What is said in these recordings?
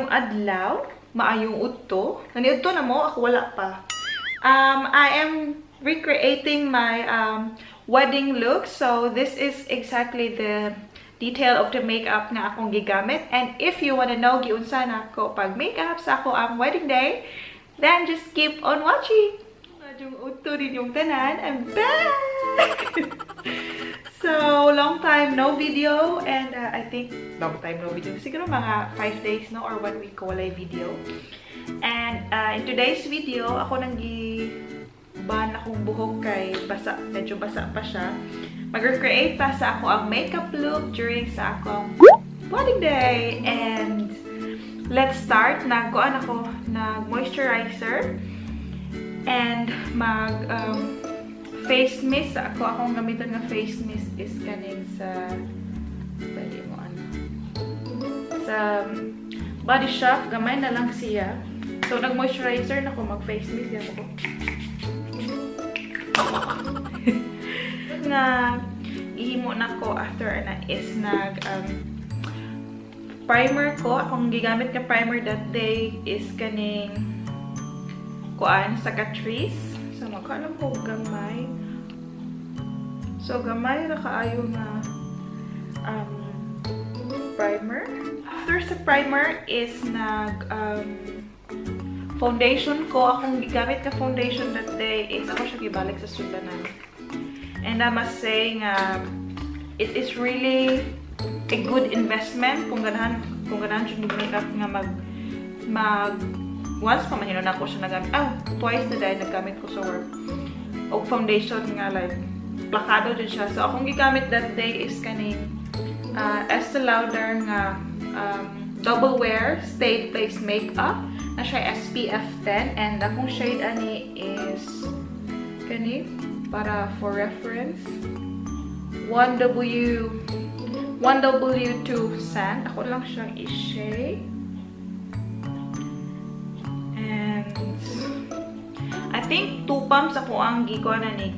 Maayong adlaw, maayong udto. Naniudto na mo, ako wala pa. I am recreating my wedding look. So this is exactly the detail of the makeup na akong gigamit. And if you wanna know giunsa na ko pag makeup sa ako ang wedding day, then just keep on watching. Maayong udto din yung tanan. I'm back! So, long time no video, and I think long time no video. Siguro mga 5 days no or 1 week ko walay video. And in today's video, ako nang ban akong buhok kay basa, medyo basa pa siya. Mag-recreate pa sa ako ang makeup look during sa akong wedding day. And let's start. Nagkuan ako nag moisturizer and mag face mist. Akong gamitan ng face mist is kaning sa pwede mo ano sa Body Shop. Gamay na lang siya. So nag moisturizer na ko, mag face mist yan ako. Nga ihimo na ko after na is nag primer ko. Akong gigamit ka primer that day is kaning kuan sa Catrice. So makalam ko gamay. So gamay ra kaayo na primer. After sa primer is nag foundation ko. Akong gigamit ka foundation that day is ako siya gibalik sa sudanan. And I must say nga it is really a good investment kung ganahan siya makeup nga mag once pa man yun na ako siya nagamit. Twice na dahil nagamit ko sa work. O foundation nga like plakado din siya. So akong gigamit that day is kaning Estee Lauder nga double wear stay place makeup na siya SPF 10, and akong shade ani is kani para for reference 1W2 sand. Ako lang siyang i-shade. And I think 2 pumps ako ang gikuha na ni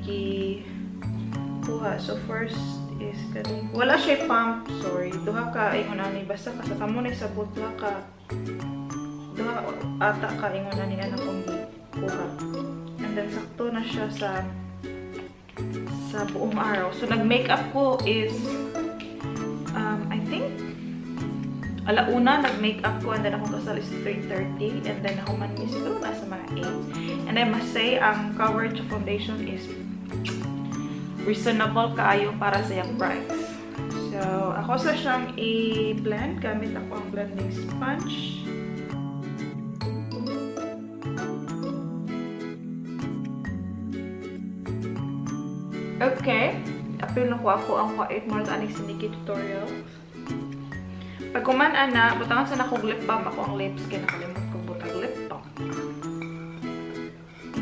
kuha. So first is kani wala siya pump, sorry. Duha ka ingon ani basta ka kamo na sabot duha ata ka ingon ani ana kong gikuha. And then sakto na siya sa buong araw. So nag-makeup ko is I think alauna nag-makeup ko, and then ako kasal is 3:30, and then ako man siguro nasa mga 8. And I must say ang coverage of foundation is reasonable kaayo para sa yung price. So ako sa siyang i-blend gamit ako ang blending sponge. Okay, apil na ko ako ang kait more than aning siniki tutorial. Pag kuman ana, butangan sa nakog lip balm ako ang lips kay nakalimot ko butang lip balm.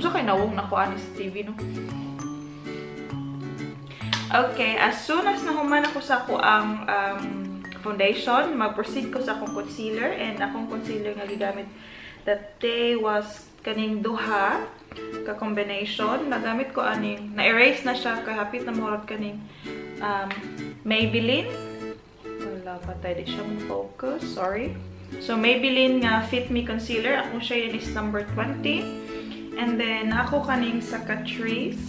So kay nawong nako ani sa TV no. Okay, as soon as nahuman ako sa ako ang foundation, mag-proceed ko sa akong concealer, and akong concealer nga gigamit that day was kaning duha ka combination. Nagamit ko aning na-erase na siya kahapit na morot kaning Maybelline. Wala pa tayo di siya focus, sorry. So Maybelline nga Fit Me concealer, akong shade is number 20. And then ako kaning sa Catrice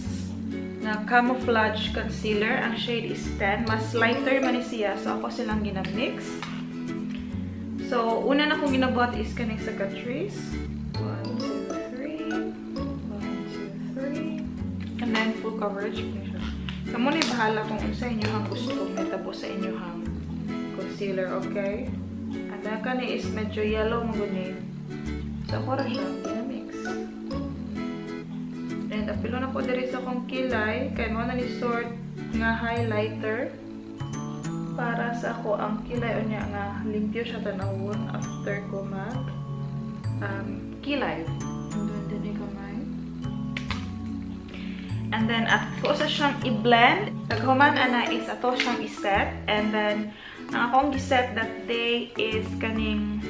na camouflage concealer, ang shade is 10. Mas lighter man siya, so ako silang ginamix. So una na akong ginabuhat is kaning sa Catrice. 1, 2, 3. And then full coverage. Kamu na bahala kung unsa inyong gusto metabo sa inyong concealer, okay? At kani is medyo yellow mo guni. So ako ra siya ginamix. And apilo na ko diri sa akong kilay kay mo na ni sort nga highlighter para sa ako ang kilay unya nga limpyo siya tanawon after ko mag kilay. And then ako sa siyang i-blend. Naghuman ana is ato siyang i-set, and then ang akong gi-set that day is kaning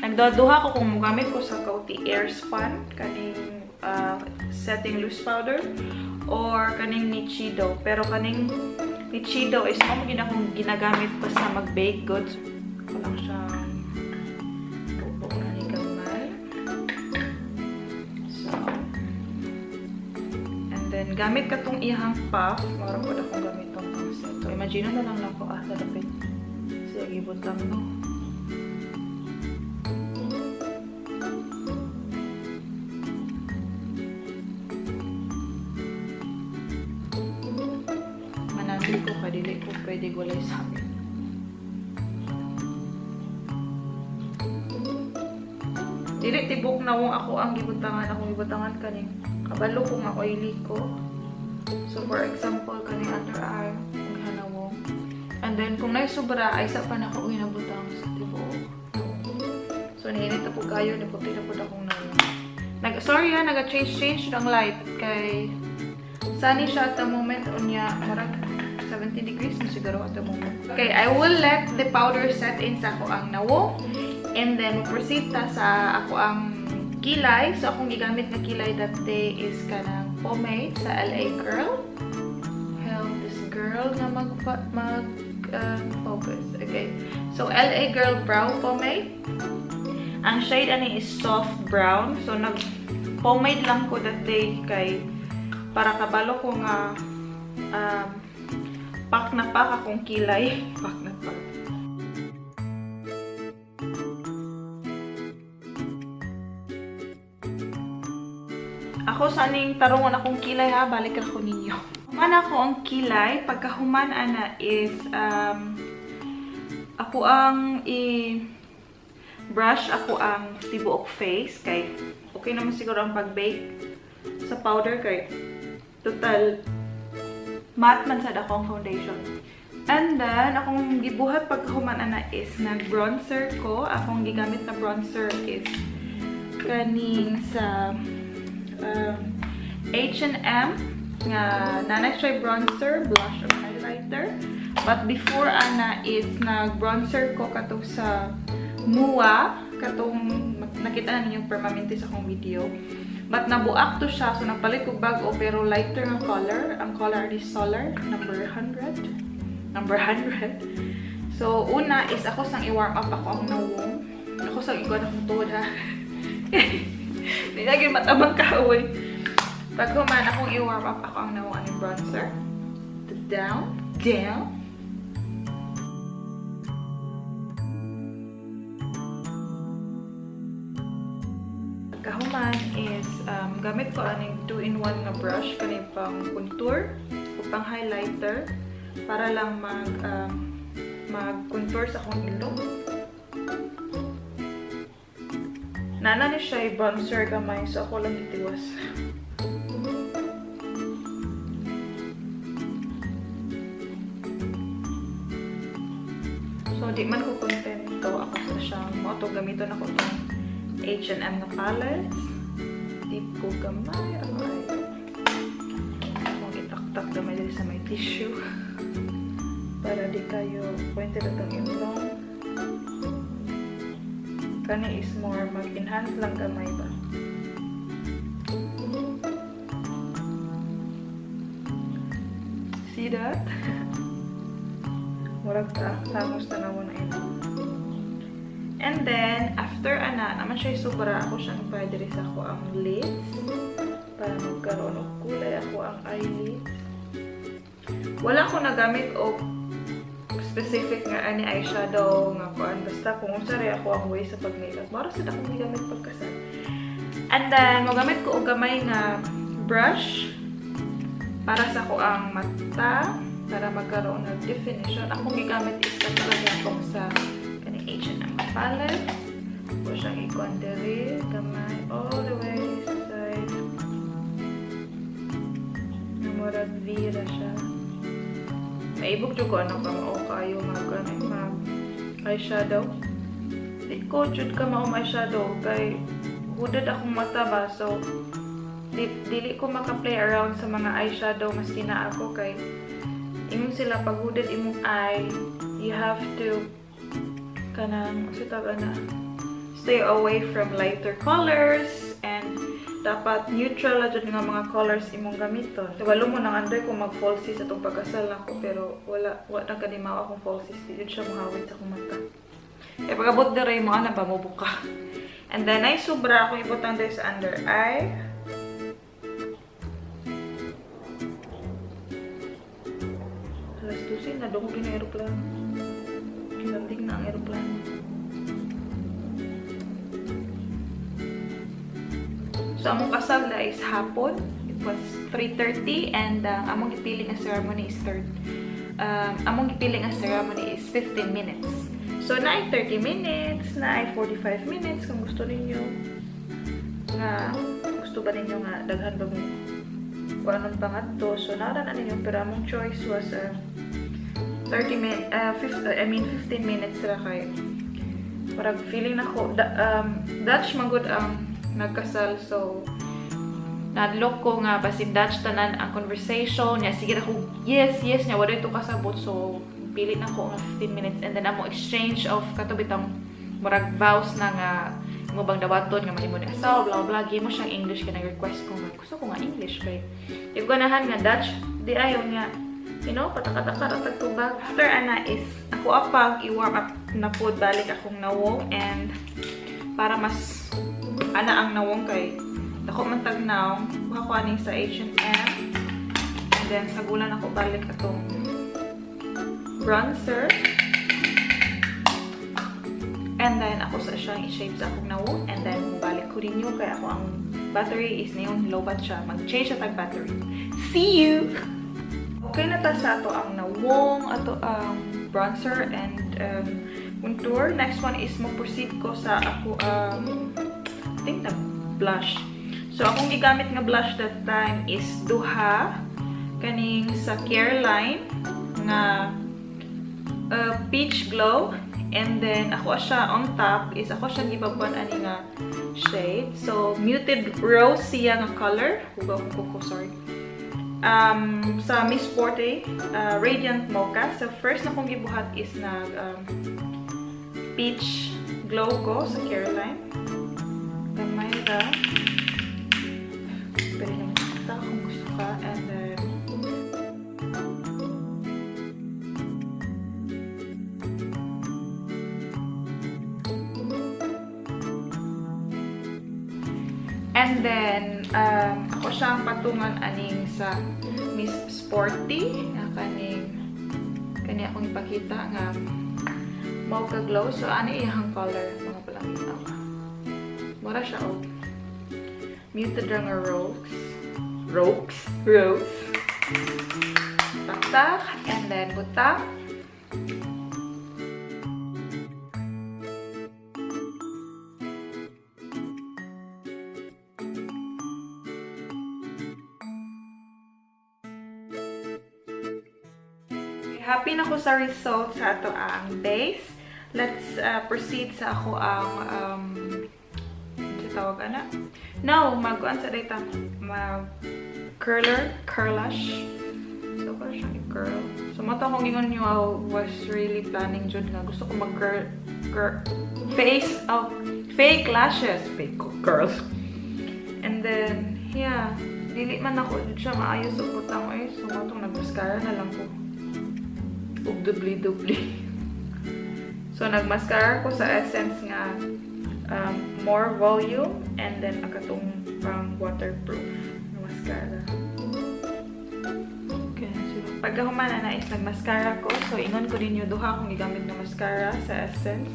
nagdaduha ko kung magamit ko sa Coty Airspun kaning setting loose powder or kaning Nichido. Pero kaning Nichido is mo akong ginagamit pa sa mag-bake goods. Ko lang siyang gamit ka tong ihang puff. Mara po na kung gamit tong set. So, imagine na lang ako. Lalapit. Siya, gibot lang, no? Manansin ko, kadili ko pwede gulay sa amin. Dili tibok na wong ako ang gibutangan kaning kabalo kung ako iliko. So for example kaning under arm ang hanawong. And then kung naisubra ay sa pa nako ginabutang sa tibok. So nihinit po kayo ni puti na pud akong nawong. Sorry ha, naga-change ang light kay sunny siya at the moment unya marag 17 degrees na siguro at the moment. Okay, I will let the powder set in sa ako ang nawong. And then, proceed ta sa ako ang kilay. So, akong gigamit na kilay that day is kanang pomade sa LA Girl. Help this girl na mag-focus. Okay. So, LA Girl Brow Pomade. Ang shade ani is soft brown. So, nag-pomade lang ko that day kay para kabalo ko nga pak na pak akong kilay. Pak na pak. Ako saning tarungon akong kilay ha, balik ako ninyo. Human ako ang kilay, pagkahuman ana is ako ang i-brush ako ang tibuok face kay okay naman siguro ang pag-bake sa powder kay total matte man sad akong foundation. And then akong gibuhat pagkahuman ana is nag-bronzer ko. Akong gigamit na bronzer is kaning sa H&M nga nanay siya bronzer, blush or highlighter. But before ana is nag-bronzer ko katong sa Mua, katong nakita na ninyong permanente sa akong video. But nabuak to siya, so nagpalit ko bago pero lighter ang color. Ang color is Solar number 100. So una is ako sang i-warm up ako ang nawong. Ako sang igod akong tuhod ha. Hindi lagi matabang kaaway. Pag human akong i-warm up ako ang nawang ang bronzer. Down. Pagkahuman is gamit ko aning 2-in-1 na brush kaning pang contour o pang highlighter para lang mag-contour sa akong ilong. Nana ni siya i-bronzer gamay, so ako lang itiwas. So, di man ko kontento. Ako sa siyang mo. Ito, gamiton ako itong H&M na palette. Deep ko gamay. Akong itaktak gamay dito sa may tissue. Para di kayo pointed at ang ilong. Kani is more mag-enhance lang gamay ba. See that? Murag ta, tamos tanaw na ito. And then, after ana, naman siya sobra ako siyang pwede sa ako ang lids. Para magkaroon og kulay ako ang eyelids. Wala ko nagamit og specific nga ani eyeshadow nga kuan basta kung unsa ray ako ang way sa pag-makeup mara sad akong gigamit pagkasal. And then magamit ko og gamay nga brush para sa ko ang mata para magkaroon ng definition. Akong gigamit is talaga akong sa kani H&M palette. O siyang ikuan diri gamay all the way sa side. Murag vira siya. Maibog jud ko ano ka mao kayo mag-eyeshadow. Di ko jud ka mao eyeshadow kay hudad akong mata ba, so dili ko maka-play around sa mga eyeshadow maski na ako kay imong sila pag hudad imong eye, you have to kanang stay away from lighter colors and dapat neutral na dyan nga mga colors imong gamiton. Walo mo nang anday kung mag-falsies atong pagkasal ako pero wala na kanimaw akong falsies. Yun siya mahawit sa akong mata. E pagabot na rin mo, na ba mo buka. And then ay sobra akong ibutang dahil sa under eye. Alas 12 na doon yung aeroplano. Landing na ang aeroplano. So, among kasal na is hapon. It was 3:30 and among ipiling ang ceremony is 15 minutes. So, na ay 30 minutes, na ay 45 minutes kung gusto ninyo. Gusto ba ninyo nga daghan ba mo kung anong pangatto. So, naran na ninyo. Pero among choice was 15 minutes ra kayo. Parang feeling ako, Dutch magod ang nagkasal. So, nadlok ko nga basin Dutch tanan ang conversation niya. Sige ako, yes niya. Wala ito kasabot. So, pilit na ko nga 15 minutes. And then, amo exchange of katubitang murag vows na nga mo bang dawaton nga mahimo ni asawa, blah blah. Gimo siyang English ka request ko nga. Gusto ko nga English kay. Yung ganahan nga Dutch, di ayaw nga. You know, pataka-taka ratag tubag. After ana is ako apag i-warm up na food balik akong nawong and para mas ana ang nawong kay dako man tag nawong kuha ko aning sa H&M and then sagulan ako balik atong bronzer and then ako sa siyang i-shape sa akong nawong and then balik ko rin yun kaya ako ang battery is na yung lobat siya. Mag-change sa tag battery. See you! Okay na ta sa ato ang nawong, ato ang bronzer and contour. Next one is mo-proceed ko sa ako I think na blush. So akong gigamit nga blush that time is duha kaning sa Careline nga peach glow and then ako siya on top is ako siya gibaban ani nga shade. So muted rose siya nga color. Hugaw ko sorry. Sa Miss Forte Radiant Mocha. So first na kong gibuhat is na peach glow ko sa Careline. Gamay ra. Pwede naman kita kung gusto ka. And then ako siyang patungan aning sa Miss Sporty na kani akong ipakita nga mocha glow. So ani iyang color mga palangitaw. Mura siya muted ra nga rose. Tak and then butang. Happy na ko sa result sa ato ang base. Let's proceed sa ako ang tawag ana. Now, mag-on sa data curlash. So, ko siya i-curl. So, mata kong ingon nyo was really planning jud nga. Gusto ko mag-curl fake lashes. Fake curls. And then, yeah. Dili man ako jud siya maayo sa putang ay. So, matong nag-mascara na lang ko. Dubli. So, nag-mascara ko sa Essence nga more volume and then akatong waterproof na mascara. Okay. So, pagkahuman na is nag-mascara ko. So, ingon ko din yung duha kung gigamit na mascara sa Essence.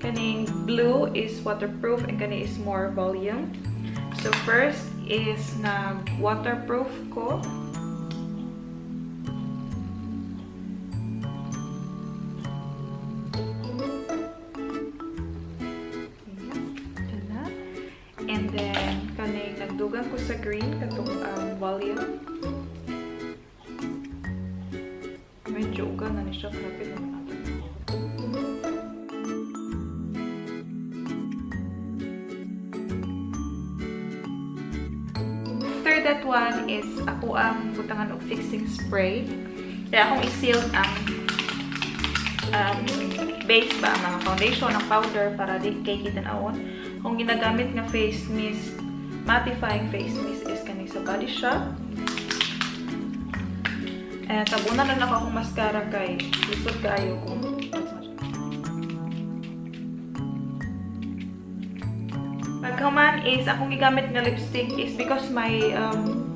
Kaning blue is waterproof and kani is more volume. So, first is nag-waterproof ko. And then, kaning nagdugan ko sa green, katong volume. Medyo ugan na ni siya, kapit naman natin. After that one is, ako ang butangan og fixing spray. Kaya akong i-seal ang base ba, ang mga foundation, ang powder, para di kay kitanawon. Kung ginagamit nga face mist, mattifying face mist is kani sa Body Shop. And tabunan na lang akong mascara kay lisod kaayo kung pagka human is akong gigamit nga lipstick is because my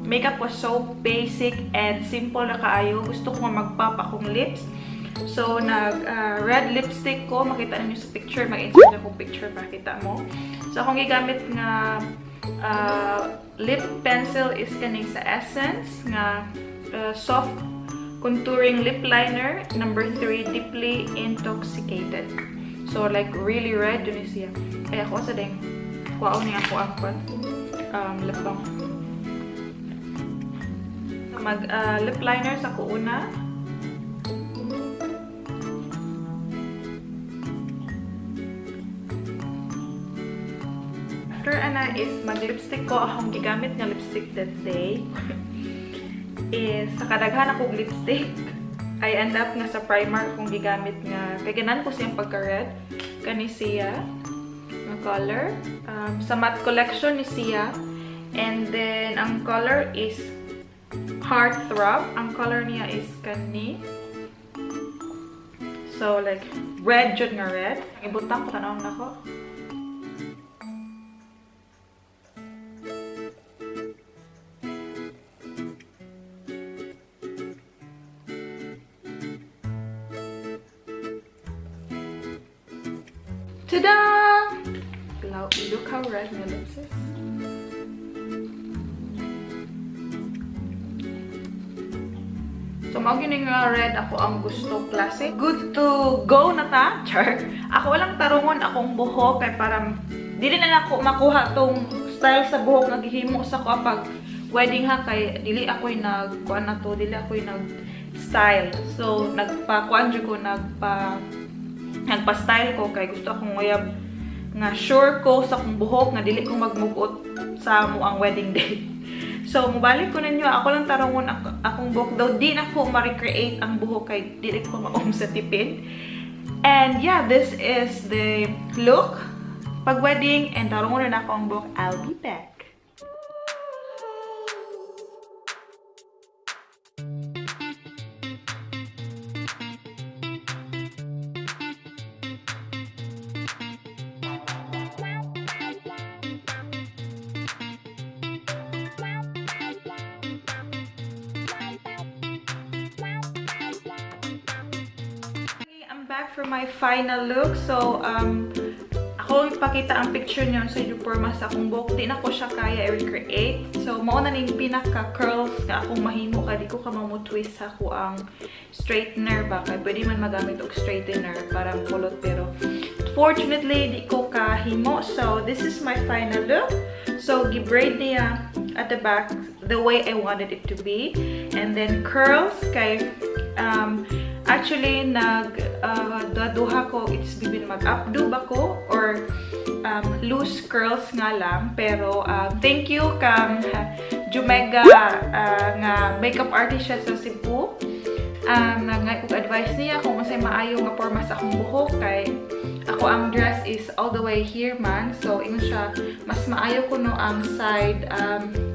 makeup was so basic and simple na kaayo. Gusto ko nga mag-pop akong lips. So, red lipstick ko. Makita ninyo sa picture. Mag-insert akong picture para kita mo. So, akong gigamit nga lip pencil is kaning sa Essence nga soft contouring lip liner. Number 3, Deeply Intoxicated. So, like, really red. Yun siya. Kaya ako sa ding kuwao niya ako ang lip balm. So, lip liner sa ko una. After ana is mag-lipstick ko. Akong gigamit nga lipstick that day. Is sa kadaghan akong lipstick. I end up nga sa primer kung gigamit nga. Kaya ganan ko siyang pagka-red. Kani siya. Nga color. Sa matte collection ni siya. And then, ang color is Heartthrob. Ang color niya is kani. So, like, red jud nga red. Ibutang ko tanong na ko. Ta-da! Look how red my lips is. So, maugining nga red ako ang gusto classic. Good to go na ta. Char. Ako walang tarungon akong buhok kay parang dili na ako makuha tong style sa buhok nga gihimo sa ko pag wedding ha kay dili ako'y nagkuan na to, dili ako'y nag-style. So, nagpa-kuan ko nagpa-style ko kay gusto akong uyab nga sure ko sa akong buhok nga dili ko magmugot sa muang wedding day. So, mubalik ko ninyo, ako lang tarangon akong buhok. Though, di na ko ma-recreate ang buhok kay dili ko maom sa tipid. And yeah, this is the look pag wedding and tarangon na ako ang buhok. I'll be back. Back for my final look. So, ako ipakita ang picture niyo sa forma sa akong buhok. Di na ko siya kaya i-recreate. So, mauna na yung pinaka-curls na akong mahimo ka. Di ko ka mamutwist sa ako ang straightener ba. Kaya pwede man magamit og straightener para kulot. Pero, fortunately, di ko kahimo. So, this is my final look. So, gi-braid niya at the back the way I wanted it to be. And then, curls kay actually, daduha ko, it's bibin mag-updo ba ko or loose curls nga lang. Pero, thank you kang Jumega nga makeup artist siya sa Cebu. Nga advice niya kung masay maayo nga forma sa akong buhok kay ako ang dress is all the way here man. So, ingon siya, mas maayo ko no ang side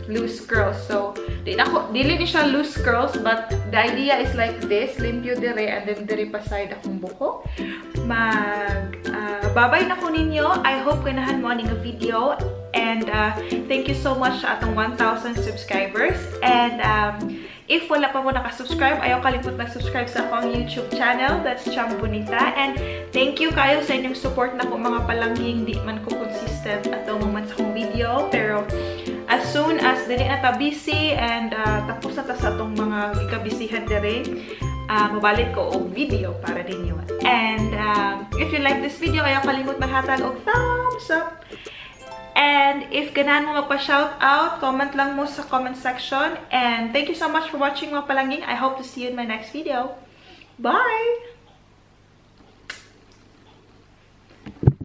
loose curls. So, dili ni siya loose curls, but the idea is like this, limpyo dire and then dire pa side akong buhok. Babay na ko ninyo. I hope ganahan mo aning video. And thank you so much sa atong 1,000 subscribers. And if wala pa mo nakasubscribe, ayaw kalimut mag-subscribe sa akong YouTube channel. That's Chum, Bonita. And thank you kayo sa inyong support na ko mga palanggeng. Di man ko consistent at the moment sa akong video. Pero as soon as dili na ta busy and tapos na ta sa itong mga gikabisihan dire, mabalik ko og video para ninyo. And if you like this video, ayaw kalimut maghatag og thumbs up. And if ganahan mo magpa-shoutout, comment lang mo sa comment section. And thank you so much for watching mga palanggeng. I hope to see you in my next video. Bye!